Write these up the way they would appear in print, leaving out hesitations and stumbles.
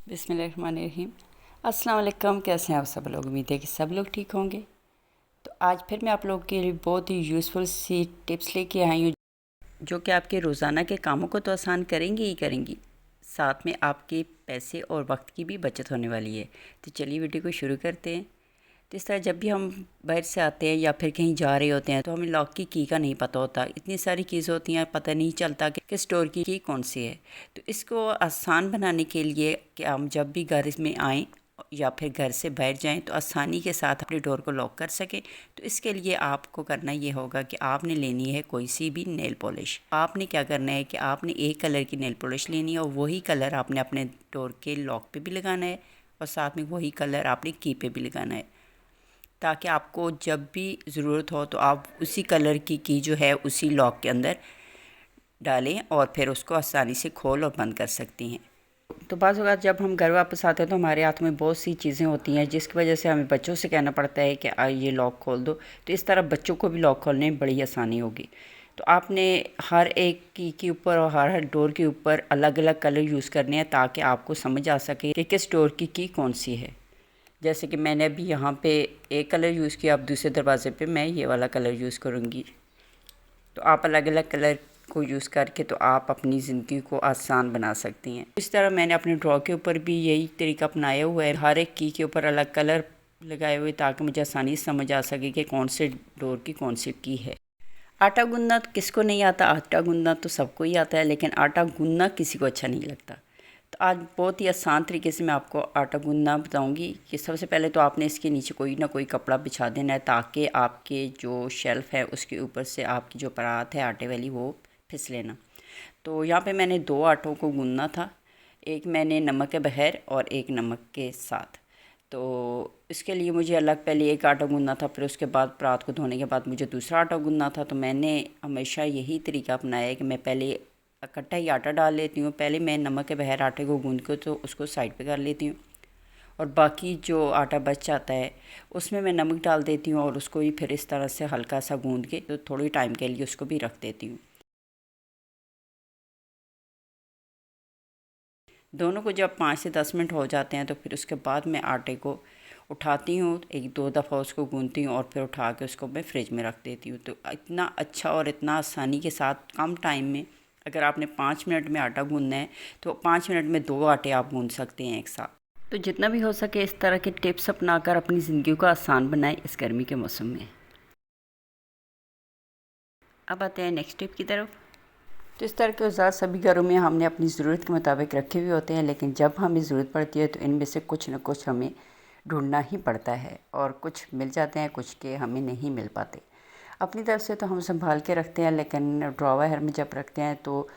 बिस्मिल्लाहिर्रहमानिर्रहीम। अस्सलाम वालेकुम। कैसे हैं आप सब लोग? उम्मीद है कि सब लोग ठीक होंगे। तो आज फिर मैं आप लोगों के लिए बहुत ही यूज़फुल सी टिप्स लेके आई हूँ जो कि आपके रोज़ाना के कामों को तो आसान करेंगी ही करेंगी, साथ में आपके पैसे और वक्त की भी बचत होने वाली है। तो चलिए वीडियो को शुरू करते हैं। तो इस तरह जब भी हम बाहर से आते हैं या फिर कहीं जा रहे होते हैं तो हमें लॉक की का नहीं पता होता। इतनी सारी कीज़ होती हैं, पता नहीं चलता कि किस स्टोर की कौन सी है। तो इसको आसान बनाने के लिए कि हम जब भी घर में आएँ या फिर घर से बाहर जाएं तो आसानी के साथ अपने डोर को लॉक कर सकें, तो इसके लिए आपको करना ये होगा कि आपने लेनी है कोई सी भी नेल पॉलिश। आपने क्या करना है कि आपने एक कलर की नेल पॉलिश लेनी है और वही कलर आपने अपने डोर के लॉक पे भी लगाना है और साथ में वही कलर आपने की पे भी लगाना है, ताकि आपको जब भी ज़रूरत हो तो आप उसी कलर की जो है उसी लॉक के अंदर डालें और फिर उसको आसानी से खोल और बंद कर सकती हैं। तो बाज़ औक़ात जब हम घर वापस आते हैं तो हमारे हाथ में बहुत सी चीज़ें होती हैं जिसकी वजह से हमें बच्चों से कहना पड़ता है कि ये लॉक खोल दो। तो इस तरह बच्चों को भी लॉक खोलने में बड़ी आसानी होगी। तो आपने हर एक की के ऊपर और हर डोर के ऊपर अलग अलग कलर यूज़ करने हैं ताकि आपको समझ आ सके कि किस डोर की कौन सी है। जैसे कि मैंने अभी यहाँ पे एक कलर यूज़ किया, अब दूसरे दरवाजे पे मैं ये वाला कलर यूज़ करूँगी। तो आप अलग अलग कलर को यूज़ करके तो आप अपनी ज़िंदगी को आसान बना सकती हैं। इस तरह मैंने अपने ड्रॉ के ऊपर भी यही तरीका अपनाया हुआ है, हर एक की के ऊपर अलग कलर लगाए हुए ताकि मुझे आसानी से समझ आ सके कि कौन से डोर की कौन सी की है। आटा गूंदना तो किसको नहीं आता? आटा गूंदना तो सबको ही आता है, लेकिन आटा गूंदना किसी को अच्छा नहीं लगता। तो आज बहुत ही आसान तरीके से मैं आपको आटा गूंदना बताऊंगी कि सबसे पहले तो आपने इसके नीचे कोई ना कोई कपड़ा बिछा देना है ताकि आपके जो शेल्फ़ है उसके ऊपर से आपकी जो परात है आटे वाली वो फिसले ना। तो यहाँ पे मैंने 2 आटों को गूंदना था, एक मैंने नमक के बगैर और एक नमक के साथ। तो इसके लिए मुझे अलग पहले एक आटा गूंदना था, फिर उसके बाद परात को धोने के बाद मुझे दूसरा आटा गूंदना था। तो मैंने हमेशा यही तरीका अपनाया है कि मैं पहले इकट्ठा ही आटा डाल लेती हूँ। पहले मैं नमक के बगैर आटे को गूंद के तो उसको साइड पे कर लेती हूँ और बाकी जो आटा बच जाता है उसमें मैं नमक डाल देती हूँ और उसको भी फिर इस तरह से हल्का सा गूंद के तो थोड़ी टाइम के लिए उसको भी रख देती हूँ। दोनों को जब 5 से 10 मिनट हो जाते हैं तो फिर उसके बाद मैं आटे को उठाती हूँ, एक दो दफ़ा उसको गूंथती हूँ और फिर उठा के उसको मैं फ्रिज में रख देती हूँ। तो इतना अच्छा और इतना आसानी के साथ कम टाइम में, अगर आपने 5 मिनट में आटा गूंदना है तो 5 मिनट में 2 आटे आप गूंद सकते हैं एक साथ। तो जितना भी हो सके इस तरह के टिप्स अपनाकर अपनी ज़िंदगी को आसान बनाएं इस गर्मी के मौसम में। अब आते हैं नेक्स्ट टिप की तरफ। तो इस तरह के औज़ार सभी घरों में हमने अपनी ज़रूरत के मुताबिक रखे हुए होते हैं, लेकिन जब हमें ज़रूरत पड़ती है तो इनमें से कुछ न कुछ हमें ढूंढना ही पड़ता है और कुछ मिल जाते हैं, कुछ के हमें नहीं मिल पाते। अपनी तरफ से तो हम संभाल के रखते हैं, लेकिन ड्रॉवर में जब रखते हैं तो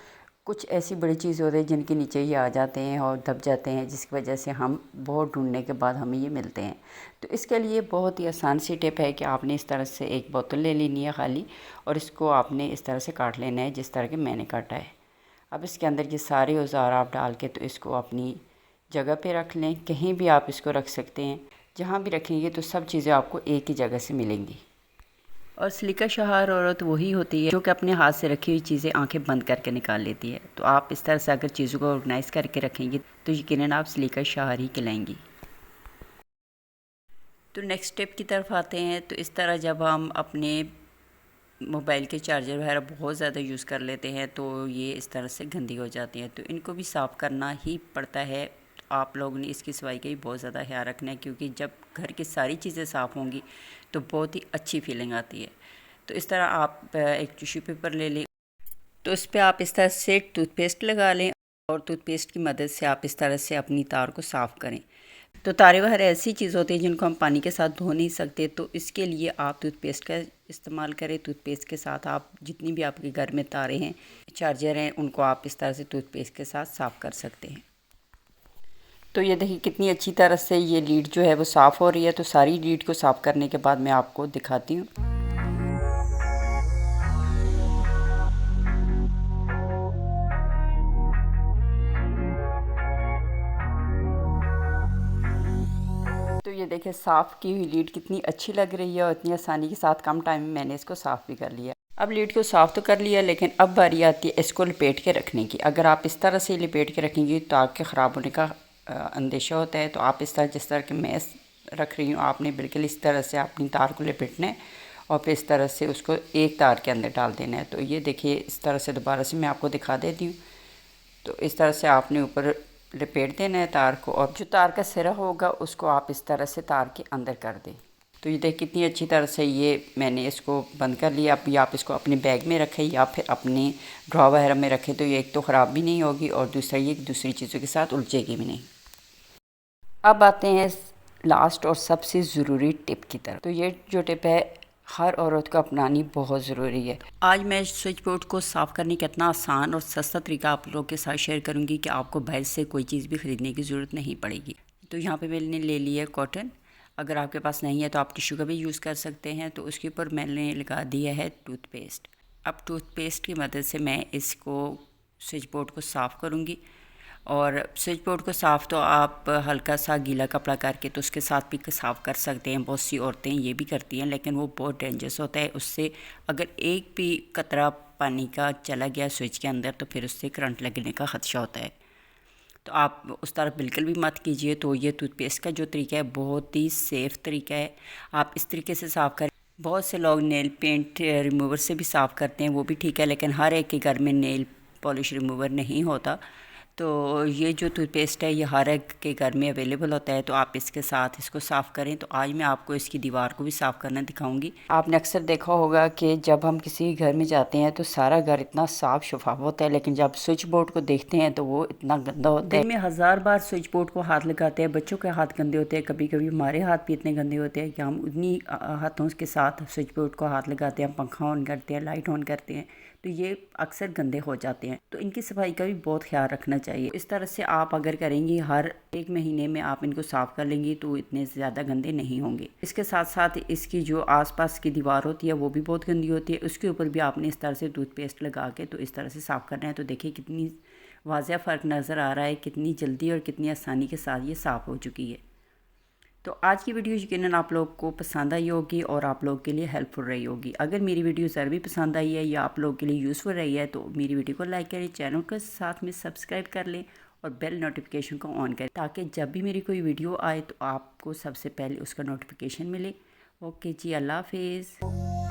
कुछ ऐसी बड़ी चीज़ होती है जिनके नीचे ये आ जाते हैं और दब जाते हैं, जिसकी वजह से हम बहुत ढूंढने के बाद हमें ये मिलते हैं। तो इसके लिए बहुत ही आसान सी टिप है कि आपने इस तरह से एक बोतल ले लेनी है खाली और इसको आपने इस तरह से काट लेना है जिस तरह के मैंने काटा है। अब इसके अंदर ये सारे औज़ार आप डाल के तो इसको अपनी जगह पे रख लें, कहीं भी आप इसको रख सकते हैं। जहाँ भी रखेंगे तो सब चीज़ें आपको एक ही जगह से मिलेंगी। और सलीका शाहर औरत वही होती है जो कि अपने हाथ से रखी हुई चीज़ें आंखें बंद करके निकाल लेती है। तो आप इस तरह से अगर चीज़ों को ऑर्गेनाइज़ करके रखेंगे तो यकीनन आप सलीका शाहर ही कहलाएंगी। तो नेक्स्ट स्टेप की तरफ आते हैं। तो इस तरह जब हम अपने मोबाइल के चार्जर वगैरह बहुत ज़्यादा यूज़ कर लेते हैं तो ये इस तरह से गंदी हो जाती हैं, तो इनको भी साफ़ करना ही पड़ता है। आप लोगों ने इसकी सफाई का भी बहुत ज़्यादा ख्याल रखना है, क्योंकि जब घर की सारी चीज़ें साफ़ होंगी तो बहुत ही अच्छी फीलिंग आती है। तो इस तरह आप एक टिश्यू पेपर ले लें, तो उस पर आप इस तरह से टूथपेस्ट लगा लें और टूथपेस्ट की मदद से आप इस तरह से अपनी तार को साफ़ करें। तो तारे वगैरह ऐसी चीज़ होती है जिनको हम पानी के साथ धो नहीं सकते, तो इसके लिए आप टूथपेस्ट का इस्तेमाल करें। टूथपेस्ट के साथ आप जितनी भी आपके घर में तारे हैं, चार्जर हैं, उनको आप इस तरह से टूथपेस्ट के साथ साफ़ कर सकते हैं। तो ये देखिए कितनी अच्छी तरह से ये लीड जो है वो साफ़ हो रही है। तो सारी लीड को साफ़ करने के बाद मैं आपको दिखाती हूँ। तो ये देखिए साफ़ की हुई लीड कितनी अच्छी लग रही है और इतनी आसानी के साथ कम टाइम में मैंने इसको साफ़ भी कर लिया। अब लीड को साफ़ तो कर लिया, लेकिन अब बारी आती है इसको लपेट के रखने की। अगर आप इस तरह से लपेट के रखेंगी तो आग के ख़राब होने का अंदेशा होता है। तो आप इस तरह, जिस तरह के मैं रख रही हूँ, आपने बिल्कुल इस तरह से अपनी तार को लपेटना है और फिर इस तरह से उसको एक तार के अंदर डाल देना है। तो ये देखिए, इस तरह से दोबारा से मैं आपको दिखा देती हूँ। तो इस तरह से आपने ऊपर लपेट देना है तार को, और जो तार का सिरा होगा उसको आप इस तरह से तार के अंदर कर दें। तो ये देख कितनी अच्छी तरह से ये मैंने इसको बंद कर लिया। अब आप इसको अपने बैग में रखें या फिर अपने ड्रॉ वगैरह में रखें, तो ये एक तो ख़राब भी नहीं होगी और दूसरा ये दूसरी चीज़ों के साथ उलझेगी भी नहीं। अब आते हैं लास्ट और सबसे ज़रूरी टिप की तरफ। तो ये जो टिप है हर औरत को अपनानी बहुत ज़रूरी है। आज मैं स्विच बोर्ड को साफ़ करने का इतना आसान और सस्ता तरीका आप लोगों के साथ शेयर करूंगी कि आपको बाहर से कोई चीज़ भी ख़रीदने की ज़रूरत नहीं पड़ेगी। तो यहाँ पे मैंने ले लिया कॉटन। अगर आपके पास नहीं है तो आप टिश्यू का भी यूज़ कर सकते हैं। तो उसके ऊपर मैंने लगा दिया है टूथपेस्ट। अब टूथपेस्ट की मदद से मैं इसको स्विच बोर्ड को साफ़ करूँगी। और स्विच बोर्ड को साफ़ तो आप हल्का सा गीला कपड़ा करके तो उसके साथ भी साफ़ कर सकते हैं। बहुत सी औरतें ये भी करती हैं, लेकिन वो बहुत डेंजरस होता है। उससे अगर एक भी कतरा पानी का चला गया स्विच के अंदर तो फिर उससे करंट लगने का ख़दशा होता है। तो आप उस तरह बिल्कुल भी मत कीजिए। तो ये टूथपेस्ट का जो तरीका है बहुत ही सेफ़ तरीका है, आप इस तरीके से साफ़ करें। बहुत से लोग नेल पेंट रिमूवर से भी साफ़ करते हैं, वो भी ठीक है, लेकिन हर एक के घर में नेल पॉलिश रिमूवर नहीं होता। तो ये जो टूथपेस्ट है ये हर एक के घर में अवेलेबल होता है। तो आप इसके साथ इसको साफ़ करें। तो आज मैं आपको इसकी दीवार को भी साफ़ करना दिखाऊंगी। आपने अक्सर देखा होगा कि जब हम किसी घर में जाते हैं तो सारा घर इतना साफ़ शफाफ होता है, लेकिन जब स्विच बोर्ड को देखते हैं तो वो इतना गंदा होता है। दिन में 1000 बार स्विच बोर्ड को हाथ लगाते हैं, बच्चों के हाथ गंदे होते हैं, कभी कभी हमारे हाथ भी इतने गंदे होते हैं कि हम उन्हीं हाथों के साथ स्विच बोर्ड को हाथ लगाते हैं, पंखा ऑन करते हैं, लाइट ऑन करते हैं, तो ये अक्सर गंदे हो जाते हैं। तो इनकी सफाई का भी बहुत ख्याल रखना चाहिए। इस तरह से आप अगर करेंगी, हर एक महीने में आप इनको साफ़ कर लेंगी तो इतने ज़्यादा गंदे नहीं होंगे। इसके साथ साथ इसकी जो आसपास की दीवार होती है वो भी बहुत गंदी होती है, उसके ऊपर भी आपने इस तरह से टूथपेस्ट लगा के तो इस तरह से साफ़ करना है। तो देखिए कितनी वाज़ह फ़र्क नज़र आ रहा है, कितनी जल्दी और कितनी आसानी के साथ ये साफ़ हो चुकी है। तो आज की वीडियो यकीनन आप लोग को पसंद आई होगी और आप लोग के लिए हेल्पफुल रही होगी। अगर मेरी वीडियो ज़रा भी पसंद आई है या आप लोग के लिए यूज़फुल रही है तो मेरी वीडियो को लाइक करें, चैनल को साथ में सब्सक्राइब कर लें और बेल नोटिफिकेशन को ऑन करें, ताकि जब भी मेरी कोई वीडियो आए तो आपको सबसे पहले उसका नोटिफिकेशन मिले। ओके जी, अल्लाह हाफिज़।